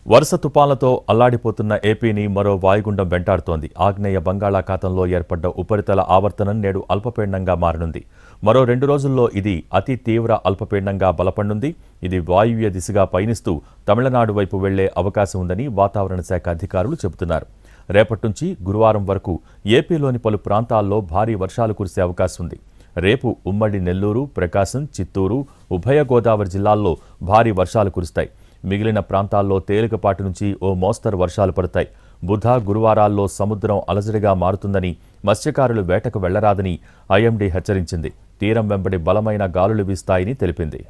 వరుస తుపాన్లతో అల్లాడిపోతున్న ఏపీని మరో వాయుగుండం వెంటాడుతోంది. ఆగ్నేయ బంగాళాఖాతంలో ఏర్పడ్డ ఉపరితల ఆవర్తనం నేడు అల్పపీడనంగా మారనుంది. మరో 2 రోజుల్లో ఇది అతి తీవ్ర అల్పపీడనంగా బలపడనుంది. ఇది వాయువ్య దిశగా పయనిస్తూ తమిళనాడు వైపు వెళ్లే అవకాశం ఉందని వాతావరణ శాఖ అధికారులు చెబుతున్నారు. రేపటి నుంచి గురువారం వరకు ఏపీలోని పలు ప్రాంతాల్లో భారీ వర్షాలు కురిసే అవకాశం ఉంది. రేపు ఉమ్మడి నెల్లూరు, ప్రకాశం, చిత్తూరు, ఉభయ గోదావరి జిల్లాల్లో భారీ వర్షాలు కురుస్తాయి. మిగిలిన ప్రాంతాల్లో తేలికపాటి నుంచి ఓ మోస్తరు వర్షాలు పడతాయి. బుధ, గురువారాల్లో సముద్రం అలజడిగా మారుతుందని, మత్స్యకారులు వేటకు వెళ్లరాదని ఐఎండీ హెచ్చరించింది. తీరం వెంబడి బలమైన గాలులు వీస్తాయని తెలిపింది.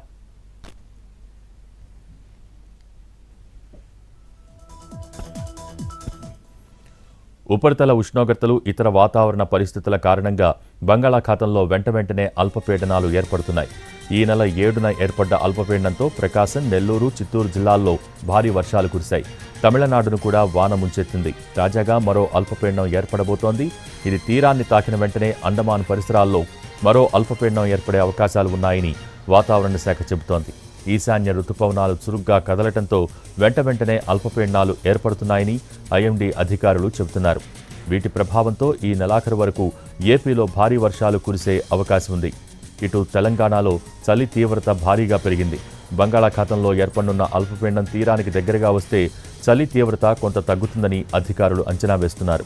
ఉపరితల ఉష్ణోగ్రతలు, ఇతర వాతావరణ పరిస్థితుల కారణంగా బంగాళాఖాతంలో వెంటనే అల్పపీడనాలు ఏర్పడుతున్నాయి. ఈ నెల 7న ఏర్పడ్డ అల్పపీడనంతో ప్రకాశం, నెల్లూరు, చిత్తూరు జిల్లాల్లో భారీ వర్షాలు కురిశాయి. తమిళనాడును కూడా వాన ముంచెత్తింది. తాజాగా మరో అల్పపీడనం ఏర్పడబోతోంది. ఇది తీరాన్ని తాకిన వెంటనే అండమాన్ పరిసరాల్లో మరో అల్పపీడనం ఏర్పడే అవకాశాలు ఉన్నాయని వాతావరణ శాఖ చెబుతోంది. ఈశాన్య రుతుపవనాలు చురుగ్గా కదలటంతో వెంటనే అల్పపీడనాలు ఏర్పడుతున్నాయని ఐఎండీ అధికారులు చెబుతున్నారు. వీటి ప్రభావంతో ఈ నెలాఖరు వరకు ఏపీలో భారీ వర్షాలు కురిసే అవకాశం ఉంది. ఇటు తెలంగాణలో చలి తీవ్రత భారీగా పెరిగింది. బంగాళాఖాతంలో ఏర్పడనున్న అల్పపీడనం తీరానికి దగ్గరగా వస్తే చలి తీవ్రత కొంత తగ్గుతుందని అధికారులు అంచనా వేస్తున్నారు.